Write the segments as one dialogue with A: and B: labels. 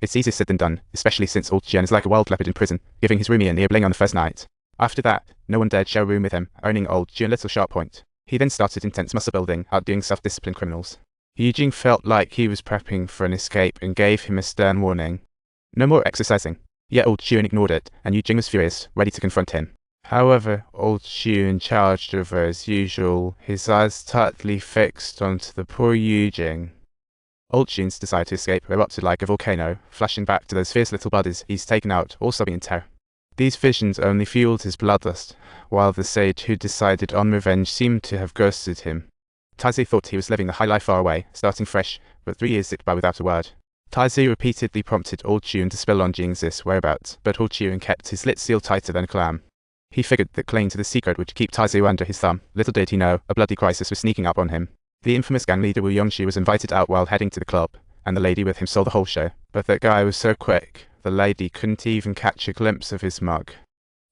A: It's easier said than done, especially since old Jian is like a wild leopard in prison, giving his roomie an ear bling on the first night. After that, no one dared share a room with him, earning old Jian a little sharp point. He then started intense muscle building, outdoing self-disciplined criminals. Eugene felt like he was prepping for an escape and gave him a stern warning. No more exercising. Yet old Jian ignored it, and Eugene was furious, ready to confront him. However, old Jian charged over as usual, his eyes tightly fixed onto the poor Eugene. Old Jian's desire to escape erupted like a volcano, flashing back to those fierce little buddies he's taken out, all sobbing in terror. These visions only fueled his bloodlust, while the sage who decided on revenge seemed to have ghosted him. Taizé thought he was living a high life far away, starting fresh, but 3 years zipped by without a word. Taizé repeatedly prompted old Jian to spill on Jing's whereabouts, but old Jian kept his lips sealed tighter than a clam. He figured that clinging to the secret would keep Taizé under his thumb. Little did he know, a bloody crisis was sneaking up on him. The infamous gang leader Wu Yongxi was invited out while heading to the club, and the lady with him saw the whole show. But that guy was so quick, the lady couldn't even catch a glimpse of his mug.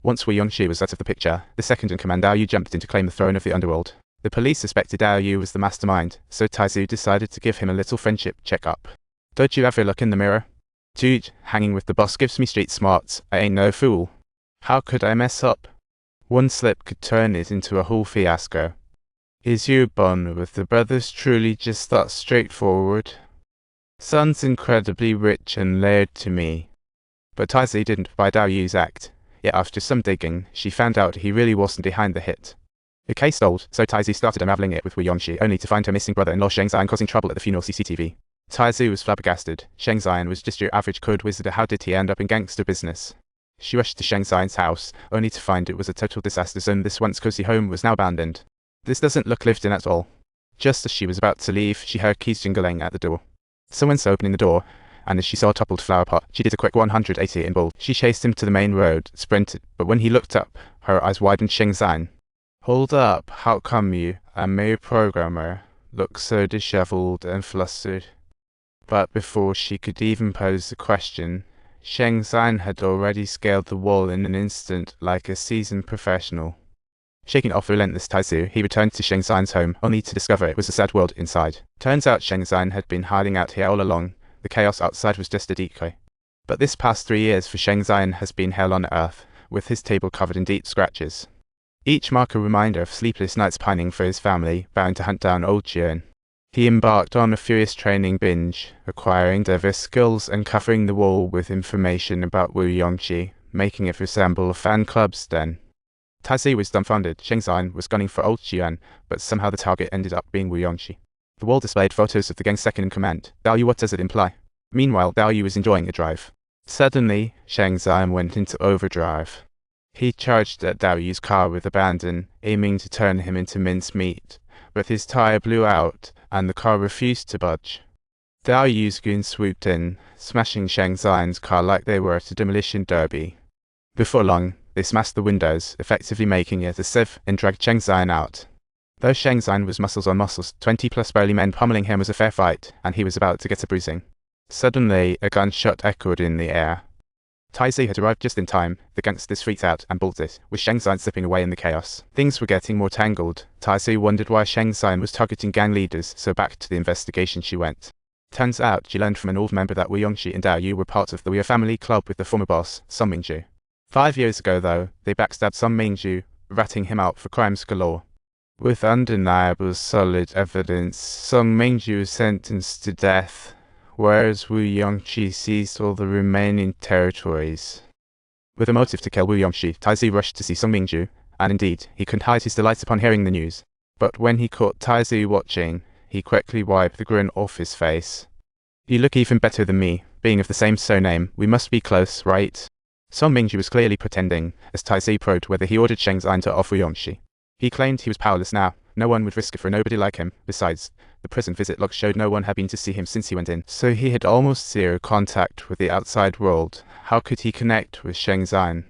A: Once Wu Yongxi was out of the picture, the second-in-command Dao Yu jumped in to claim the throne of the underworld. The police suspected Dao Yu was the mastermind, so Taizé decided to give him a little friendship check-up. Don't you ever look in the mirror? Dude, hanging with the boss gives me street smarts, I ain't no fool. How could I mess up? One slip could turn it into a whole fiasco. Is your bond with the brothers truly just that straightforward? Sounds incredibly rich and layered to me. But Taizé didn't buy Dao Yu's act, yet after some digging, she found out he really wasn't behind the hit. The case stalled, so Taizé started unraveling it with Wu Yongxi, only to find her missing brother-in-law Sheng Xian causing trouble at the funeral CCTV. Taizé was flabbergasted. Sheng Xian was just your average code wizard. How did he end up in gangster business? She rushed to Sheng Xian's house, only to find it was a total disaster zone. This once cozy home was now abandoned. This doesn't look lived in at all. Just as she was about to leave, she heard keys jingling at the door. Someone's opening the door, and as she saw a toppled flower pot, she did a quick 180 in bold. She chased him to the main road, sprinted, but when he looked up, her eyes widened. Sheng Xian. Hold up, how come you, a mere programmer, look so disheveled and flustered? But before she could even pose the question, Sheng Xian had already scaled the wall in an instant like a seasoned professional. Shaking off the relentless Taizé, he returned to Sheng Xian's home, only to discover it was a sad world inside. Turns out Sheng Xian had been hiding out here all along. The chaos outside was just a decoy. But this past 3 years for Sheng Xian has been hell on earth, with his table covered in deep scratches. Each mark a reminder of sleepless nights pining for his family, vowing to hunt down old Jian. He embarked on a furious training binge, acquiring diverse skills and covering the wall with information about Wu Yongxi, making it resemble a fan club's den. Taizé was dumbfounded. Sheng Xian was gunning for old Jian, but somehow the target ended up being Wu Yongxi. The wall displayed photos of the gang's second-in-command. Dao Yu, what does it imply? Meanwhile, Dao Yu was enjoying a drive. Suddenly, Sheng Xian went into overdrive. He charged at Dao Yu's car with abandon, aiming to turn him into mincemeat, but his tire blew out, and the car refused to budge. Dao Yu's goons swooped in, smashing Sheng Xian's car like they were at a demolition derby. Before long, they smashed the windows, effectively making it a sieve, and dragged Sheng Xian out. Though Sheng Xian was muscles on muscles, 20-plus burly men pummeling him was a fair fight, and he was about to get a bruising. Suddenly, a gunshot echoed in the air. Taizé had arrived just in time. The gangsters freaked out and bolted, with Sheng Xian slipping away in the chaos. Things were getting more tangled. Taizé wondered why Sheng Xian was targeting gang leaders, so back to the investigation she went. Turns out, she learned from an old member that Wu Yongxi and Dao Yu were part of the Weir family club with the former boss, Song Mingju. 5 years ago, though, they backstabbed Song Mingju, ratting him out for crimes galore. With undeniable solid evidence, Song Mingju was sentenced to death, whereas Wu Yongxi seized all the remaining territories. With a motive to kill Wu Yongxi, Taizé rushed to see Song Mingju, and indeed, he couldn't hide his delight upon hearing the news. But when he caught Taizé watching, he quickly wiped the grin off his face. You look even better than me, being of the same surname. We must be close, right? Song Mingju was clearly pretending, as Taizé probed whether he ordered Sheng Xian to off Wu Yongxi. He claimed he was powerless now. No one would risk it for nobody like him. Besides, the prison visit log showed no one had been to see him since he went in, so he had almost zero contact with the outside world. How could he connect with Sheng Xian?